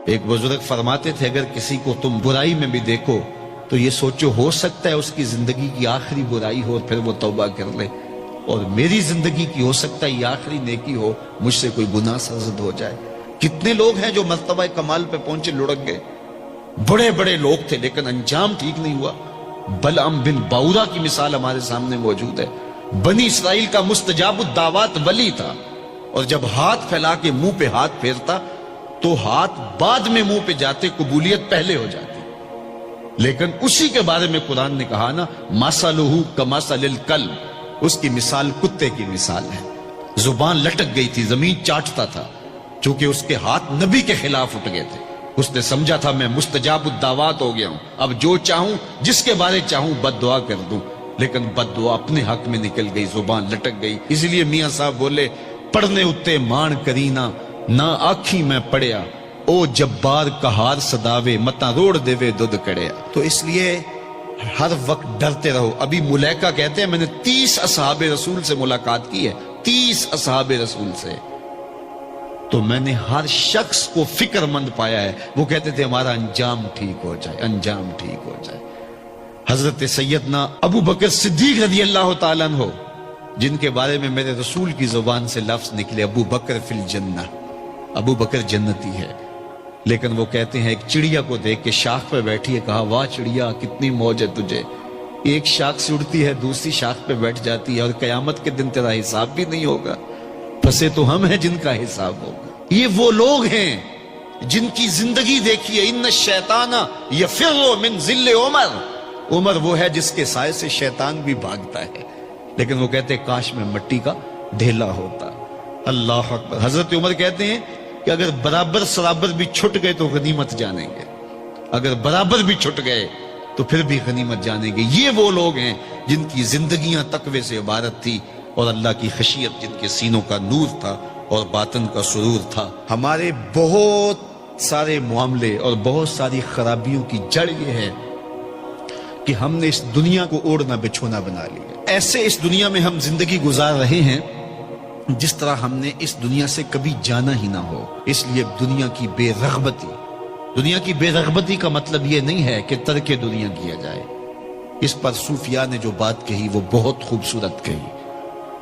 ایک بزرگ فرماتے تھے اگر کسی کو تم برائی میں بھی دیکھو تو یہ سوچو ہو سکتا ہے اس کی زندگی کی آخری برائی ہو پھر وہ توبہ کر لے، اور میری زندگی کی ہو سکتا ہے یہ آخری نیکی ہو، مجھ سے کوئی گناہ سرزد ہو جائے۔ کتنے لوگ ہیں جو مرتبہ کمال پہ پہنچے لڑک گئے، بڑے بڑے لوگ تھے لیکن انجام ٹھیک نہیں ہوا۔ بلعام بن باورا کی مثال ہمارے سامنے موجود ہے۔ بنی اسرائیل کا مستجاب الدعوات ولی تھا، اور جب ہاتھ پھیلا کے منہ پہ ہاتھ پھیرتا تو ہاتھ بعد میں منہ پہ جاتے، قبولیت پہلے ہو جاتی۔ لیکن اسی کے بارے میں قرآن نے کہا نا مَثَلُهُ كَمَثَلِ الْكَلْبِ، اس کی مثال کتے کی مثال ہے۔ زبان لٹک گئی تھی، زمین چاٹتا تھا، چونکہ اس کے ہاتھ نبی کے خلاف اٹھ گئے تھے۔ اس نے سمجھا تھا میں مستجاب الدعوات ہو گیا ہوں، اب جو چاہوں جس کے بارے چاہوں بد دعا کر دوں، لیکن بد دعا اپنے حق میں نکل گئی، زبان لٹک گئی۔ اس لیے میاں صاحب بولے پڑھنے اتے مان کرینا نہ آکھی میں پڑھیا، او جبار کہار صداوے متا روڑ دیوے دودھ کڑیا۔ تو اس لیے ہر وقت ڈرتے رہو۔ ابھی ملیکہ کہتے ہیں میں نے 30 اصحاب رسول سے ملاقات کی ہے، 30 اصحاب رسول سے، تو میں نے ہر شخص کو فکر مند پایا ہے، وہ کہتے تھے ہمارا انجام ٹھیک ہو جائے، انجام ٹھیک ہو جائے۔ حضرت سیدنا ابو بکر صدیق رضی اللہ تعالیٰ عنہ، جن کے بارے میں میرے رسول کی زبان سے لفظ نکلے ابو بکر فی الجنہ، ابو بکر جنتی ہے، لیکن وہ کہتے ہیں ایک چڑیا کو دیکھ کے شاخ پہ بیٹھی ہے، کہا واہ چڑیا کتنی موج ہے تجھے، ایک شاخ سے اڑتی ہے دوسری شاخ پہ بیٹھ جاتی ہے، اور قیامت کے دن تیرا حساب بھی نہیں ہوگا، پھنسے تو ہم ہیں جن کا حساب ہوگا۔ یہ وہ لوگ ہیں جن کی زندگی دیکھیے، ان الشیطان یفر من ظل عمر، عمر وہ ہے جس کے سائے سے شیطان بھی بھاگتا ہے، لیکن وہ کہتے ہیں کاش میں مٹی کا ڈھیلا ہوتا۔ اللہ اکبر۔ حضرت عمر کہتے ہیں کہ اگر برابر سرابر بھی چھٹ گئے تو غنیمت جانیں گے، اگر برابر بھی چھٹ گئے تو پھر بھی غنیمت جانیں گے۔ یہ وہ لوگ ہیں جن کی زندگیاں تقوی سے عبارت تھی، اور اللہ کی خشیت جن کے سینوں کا نور تھا اور باطن کا سرور تھا۔ ہمارے بہت سارے معاملے اور بہت ساری خرابیوں کی جڑ یہ ہے کہ ہم نے اس دنیا کو اوڑھنا بچھونا بنا لیا۔ ایسے اس دنیا میں ہم زندگی گزار رہے ہیں جس طرح ہم نے اس دنیا سے کبھی جانا ہی نہ ہو۔ اس لیے دنیا کی بے رغبتی، دنیا کی بے رغبتی کا مطلب یہ نہیں ہے کہ ترک دنیا کیا جائے۔ اس پر صوفیاء نے جو بات کہی وہ بہت خوبصورت کہی۔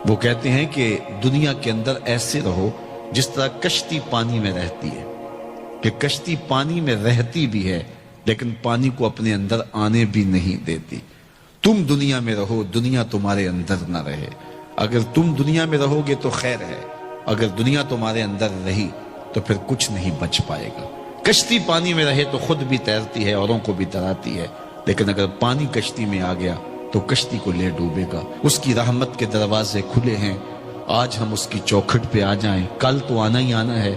وہ کہتے ہیں کہ دنیا کے اندر ایسے رہو جس طرح کشتی پانی میں رہتی ہے، کہ کشتی پانی میں رہتی بھی ہے لیکن پانی کو اپنے اندر آنے بھی نہیں دیتی۔ تم دنیا میں رہو، دنیا تمہارے اندر نہ رہے۔ اگر تم دنیا میں رہو گے تو خیر ہے، اگر دنیا تمہارے اندر رہی تو پھر کچھ نہیں بچ پائے گا۔ کشتی پانی میں رہے تو خود بھی تیرتی ہے، اوروں کو بھی تراتی ہے، لیکن اگر پانی کشتی میں آ گیا تو کشتی کو لے ڈوبے گا۔ اس کی رحمت کے دروازے کھلے ہیں، آج ہم اس کی چوکھٹ پہ آ جائیں، کل تو آنا ہی آنا ہے۔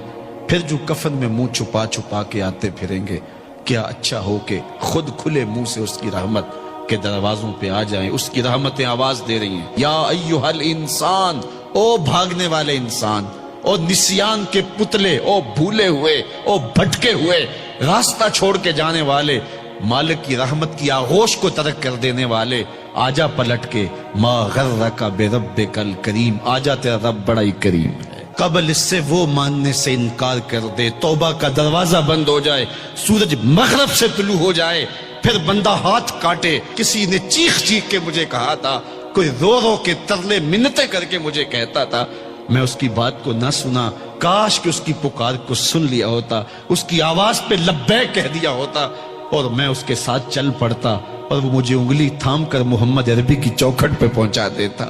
پھر جو کفن میں منہ چھپا چھپا کے آتے پھریں گے، کیا اچھا ہو کہ خود کھلے منہ سے اس کی رحمت کے دروازوں پہ آ جائیں۔ اس کی رحمتیں آواز دے رہی ہیں، یا ایھا الانسان، او بھاگنے والے انسان، او نسیان کے پتلے، او بھولے ہوئے، او بھٹکے ہوئے، راستہ چھوڑ کے جانے والے، مالک کی رحمت کی آغوش کو ترک کر دینے والے، آجا پلٹ کے، ما غرک بربک الکریم، آجا تیرا رب بڑا ہی کریم ہے۔ قبل اس سے وہ ماننے سے انکار کر دے، توبہ کا دروازہ بند ہو جائے، سورج مغرب سے طلوع ہو جائے، پھر بندہ ہاتھ کاٹے۔ کسی نے چیخ چیخ کے مجھے کہا تھا، کوئی رو رو کے ترلے منتیں کر کے مجھے کہتا تھا، میں اس کی بات کو نہ سنا، کاش کہ اس کی پکار کو سن لیا ہوتا، اس کی آواز پہ لبیک کہہ دیا ہوتا، اور میں اس کے ساتھ چل پڑتا، اور وہ مجھے انگلی تھام کر محمد عربی کی چوکھٹ پہ پہنچا دیتا،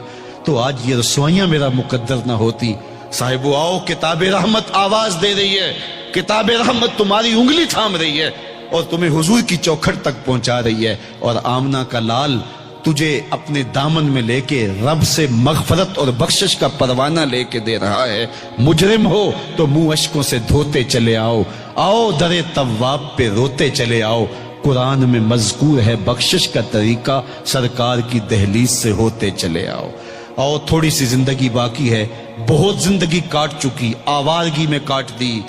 تو آج یہ رسوائیاں میرا مقدر نہ ہوتی۔ صاحبو آؤ، کتاب رحمت آواز دے رہی ہے، کتاب رحمت تمہاری انگلی تھام رہی ہے اور تمہیں حضور کی چوکھٹ تک پہنچا رہی ہے، اور آمنہ کا لال تجھے اپنے دامن میں لے کے رب سے مغفرت اور بخشش کا پروانہ لے کے دے رہا ہے۔ مجرم ہو تو منہ اشکوں سے دھوتے چلے آؤ، آؤ در تواب پہ روتے چلے آؤ، قرآن میں مذکور ہے بخشش کا طریقہ، سرکار کی دہلیز سے ہوتے چلے آؤ۔ اور تھوڑی سی زندگی باقی ہے، بہت زندگی کاٹ چکی، آوارگی میں کاٹ دی،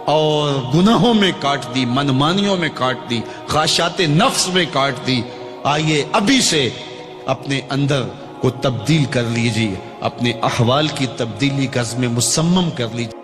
اور گناہوں میں کاٹ دی، منمانیوں میں کاٹ دی، خواہشات نفس میں کاٹ دی۔ آئیے ابھی سے اپنے اندر کو تبدیل کر لیجیے، اپنے احوال کی تبدیلی کا عزم مصمم کر لیجیے۔